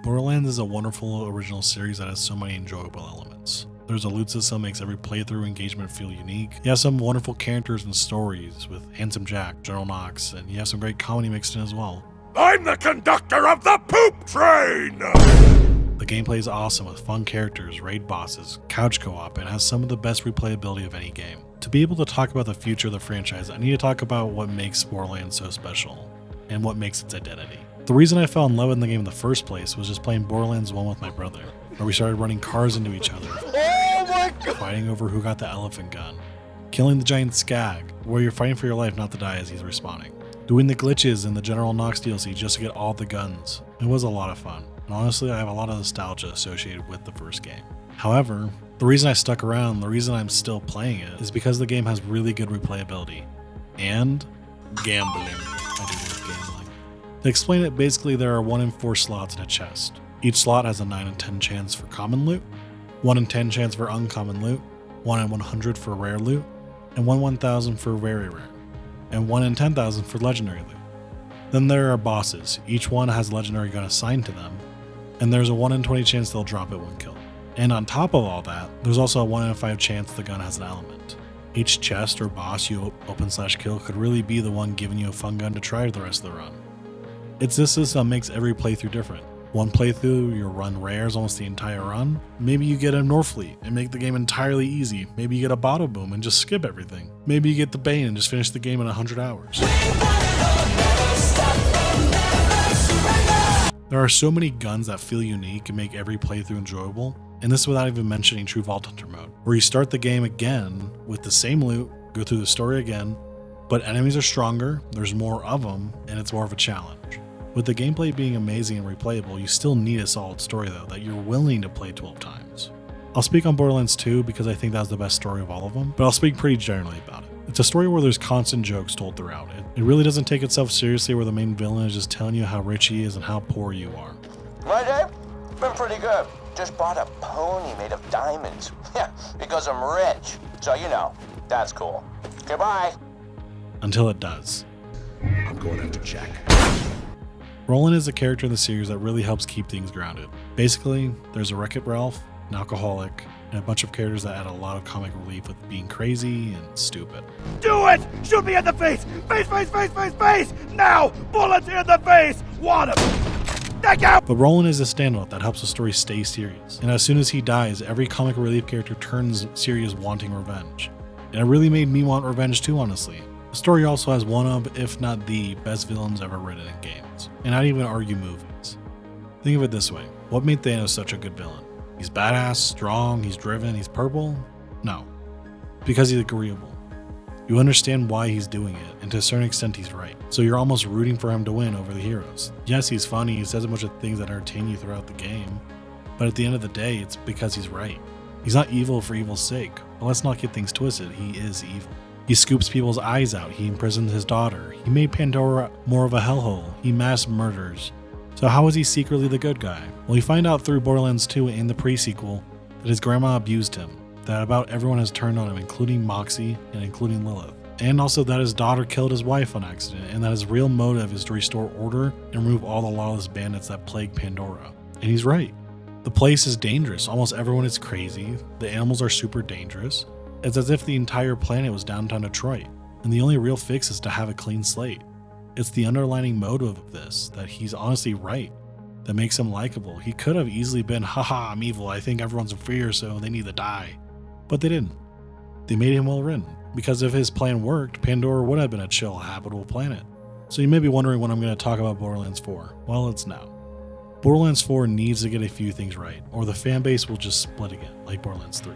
Borderlands is a wonderful original series that has so many enjoyable elements. There's a loot system that makes every playthrough engagement feel unique. You have some wonderful characters and stories with Handsome Jack, General Knox, and you have some great comedy mixed in as well. I'm the conductor of the poop train! The gameplay is awesome with fun characters, raid bosses, couch co-op, and has some of the best replayability of any game. To be able to talk about the future of the franchise, I need to talk about what makes Borderlands so special, and what makes its identity. The reason I fell in love with the game in the first place was just playing Borderlands 1 with my brother, where we started running cars into each other, fighting over who got the elephant gun, killing the giant skag, where you're fighting for your life not to die as he's respawning, doing the glitches in the General Knox DLC just to get all the guns. It was a lot of fun, and honestly I have a lot of nostalgia associated with the first game. However, the reason I stuck around, the reason I'm still playing it, is because the game has really good replayability, and gambling. I do love gambling. To explain it, basically there are 1 in 4 slots in a chest. Each slot has a 9 in 10 chance for common loot, 1 in 10 chance for uncommon loot, 1 in 100 for rare loot, and 1 in 1000 for very rare, and 1 in 10,000 for legendary loot. Then there are bosses. Each one has a legendary gun assigned to them, and there's a 1 in 20 chance they'll drop it when killed. And on top of all that, there's also a 1 in 5 chance the gun has an element. Each chest or boss you open/kill could really be the one giving you a fun gun to try the rest of the run. It's this system that makes every playthrough different. One playthrough, your run rares almost the entire run. Maybe you get a Norfleet and make the game entirely easy. Maybe you get a Bottle Boom and just skip everything. Maybe you get the Bane and just finish the game in 100 hours. There are so many guns that feel unique and make every playthrough enjoyable, and this without even mentioning True Vault Hunter mode, where you start the game again with the same loot, go through the story again, but enemies are stronger, there's more of them, and it's more of a challenge. With the gameplay being amazing and replayable, you still need a solid story though that you're willing to play 12 times. I'll speak on Borderlands 2 because I think that's the best story of all of them, but I'll speak pretty generally about it. It's a story where there's constant jokes told throughout it. It really doesn't take itself seriously, where the main villain is just telling you how rich he is and how poor you are. My day? Been pretty good. Just bought a pony made of diamonds. Yeah, because I'm rich. So you know, that's cool. Goodbye. Until it does. I'm going after Jack. Roland is a character in the series that really helps keep things grounded. Basically, there's a Wreck-It Ralph, an alcoholic, and a bunch of characters that add a lot of comic relief with being crazy and stupid. Do it! Shoot me in the face! Face, face, face, face, face! Now! Bullets in the face! Want him! Thank you! But Roland is a standout that helps the story stay serious. And as soon as he dies, every comic relief character turns serious, wanting revenge. And it really made me want revenge too, honestly. The story also has one of, if not the, best villains ever written in games. And I'd even argue movies. Think of it this way. What made Thanos such a good villain? He's badass, strong, he's driven, he's purple? No. Because he's agreeable. You understand why he's doing it, and to a certain extent he's right. So you're almost rooting for him to win over the heroes. Yes, he's funny, he says a bunch of things that entertain you throughout the game, but at the end of the day, it's because he's right. He's not evil for evil's sake, but let's not get things twisted, he is evil. He scoops people's eyes out, he imprisoned his daughter, he made Pandora more of a hellhole, he mass murders. So how is he secretly the good guy? Well, you find out through Borderlands 2 and the pre-sequel that his grandma abused him, that about everyone has turned on him, including Moxie and including Lilith. And also that his daughter killed his wife on accident, and that his real motive is to restore order and remove all the lawless bandits that plague Pandora. And he's right. The place is dangerous, almost everyone is crazy, the animals are super dangerous. It's as if the entire planet was downtown Detroit, and the only real fix is to have a clean slate. It's the underlining motive of this, that he's honestly right, that makes him likable. He could have easily been, haha, I'm evil, I think everyone's inferior so they need to die. But they didn't. They made him well written, because if his plan worked, Pandora would have been a chill, habitable planet. So you may be wondering when I'm going to talk about Borderlands 4. Well, it's now. Borderlands 4 needs to get a few things right, or the fanbase will just split again, like Borderlands 3.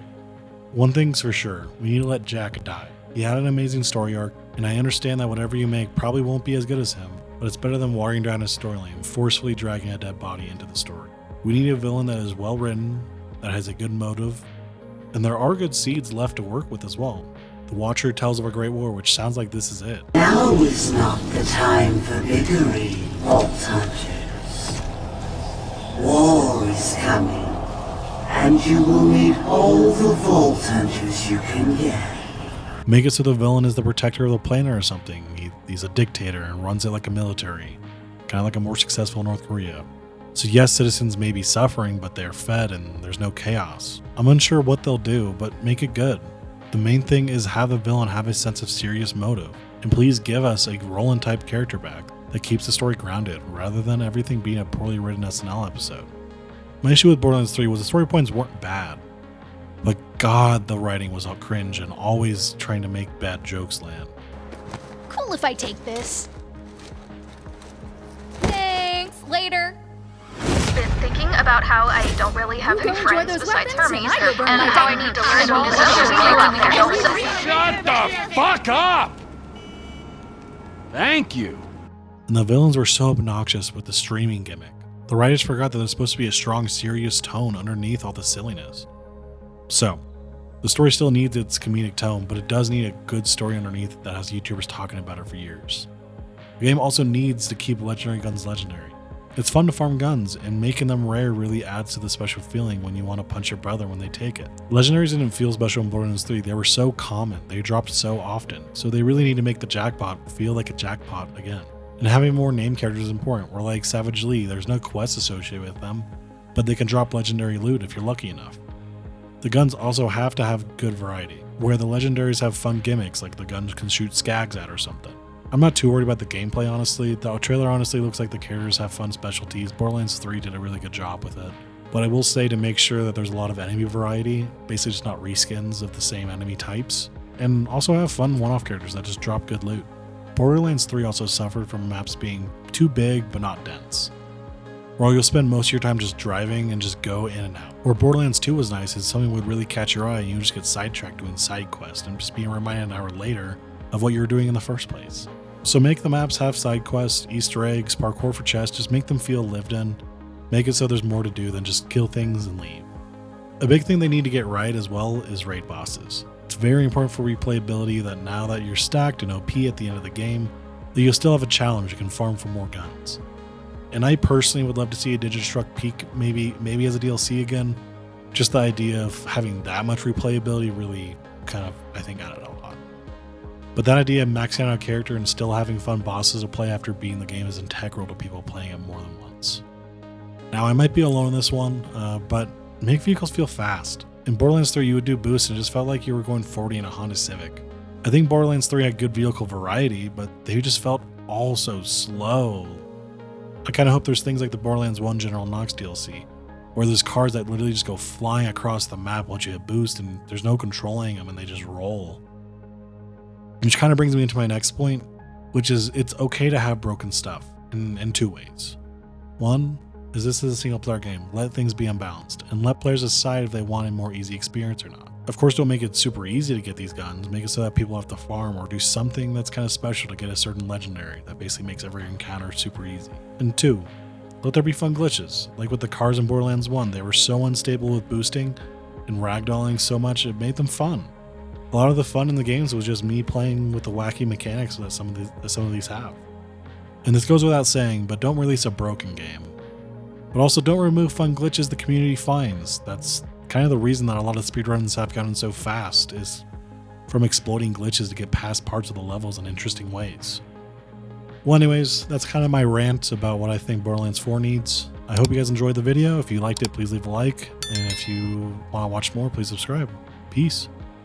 One thing's for sure, we need to let Jack die. He had an amazing story arc, and I understand that whatever you make probably won't be as good as him, but it's better than watering down his storyline and forcefully dragging a dead body into the story. We need a villain that is well written, that has a good motive, and there are good seeds left to work with as well. The Watcher tells of a great war, which sounds like this is it. Now is not the time for bickering, Vault Hunters. War is coming, and you will need all the Vault Hunters you can get. Make it so the villain is the protector of the planet or something. He's a dictator and runs it like a military, kind of like a more successful North Korea. So yes, citizens may be suffering, but they're fed and there's no chaos. I'm unsure what they'll do, but make it good. The main thing is have the villain have a sense of serious motive, and please give us a Roland type character back that keeps the story grounded rather than everything being a poorly written SNL episode. My issue with Borderlands 3 was the story points weren't bad, but god, the writing was all cringe and always trying to make bad jokes land. Cool if I take this. Thanks, later. Been thinking about how I don't really have any friends besides Hermes, and how I need to learn to socialize. Shut the fuck up! Thank you. And the villains were so obnoxious with the streaming gimmick. The writers forgot that there's supposed to be a strong, serious tone underneath all the silliness. So, the story still needs its comedic tone, but it does need a good story underneath that has YouTubers talking about it for years. The game also needs to keep legendary guns legendary. It's fun to farm guns, and making them rare really adds to the special feeling when you want to punch your brother when they take it. Legendaries didn't feel special in Borderlands 3, they were so common, they dropped so often, so they really need to make the jackpot feel like a jackpot again. And having more named characters is important, where like Savage Lee, there's no quest associated with them, but they can drop legendary loot if you're lucky enough. The guns also have to have good variety, where the legendaries have fun gimmicks like the guns can shoot skags at or something. I'm not too worried about the gameplay honestly, the trailer honestly looks like the characters have fun specialties. Borderlands 3 did a really good job with it. But I will say to make sure that there's a lot of enemy variety, basically just not reskins of the same enemy types, and also have fun one-off characters that just drop good loot. Borderlands 3 also suffered from maps being too big but not dense, where you'll spend most of your time just driving and just go in and out. Where Borderlands 2 was nice is something would really catch your eye and you just get sidetracked doing side quests and just being reminded an hour later of what you were doing in the first place. So make the maps have side quests, Easter eggs, parkour for chests, just make them feel lived in. Make it so there's more to do than just kill things and leave. A big thing they need to get right as well is raid bosses. It's very important for replayability that now that you're stacked and OP at the end of the game, that you'll still have a challenge you can farm for more guns. And I personally would love to see a Digistruct peak maybe as a DLC again. Just the idea of having that much replayability really kind of, I think, added a lot. But that idea of maxing out a character and still having fun bosses to play after beating the game is integral to people playing it more than once. Now I might be alone in this one, but make vehicles feel fast. In Borderlands 3 you would do boosts and it just felt like you were going 40 in a Honda Civic. I think Borderlands 3 had good vehicle variety, but they just felt all so slow. I kind of hope there's things like the Borderlands 1 General Knox DLC, where there's cars that literally just go flying across the map once you hit boost and there's no controlling them and they just roll. Which kind of brings me into my next point, which is it's okay to have broken stuff in two ways. One is this is a single player game, let things be unbalanced, and let players decide if they want a more easy experience or not. Of course, don't make it super easy to get these guns, make it so that people have to farm or do something that's kind of special to get a certain legendary that basically makes every encounter super easy. And two, let there be fun glitches, like with the cars in Borderlands 1, they were so unstable with boosting and ragdolling so much it made them fun. A lot of the fun in the games was just me playing with the wacky mechanics that some of these have. And this goes without saying, but don't release a broken game. But also don't remove fun glitches the community finds. That's kind of the reason that a lot of speedruns have gotten so fast, is from exploiting glitches to get past parts of the levels in interesting ways. Well anyways, that's kind of my rant about what I think Borderlands 4 needs. I hope you guys enjoyed the video. If you liked it, please leave a like. And if you want to watch more, please subscribe. Peace.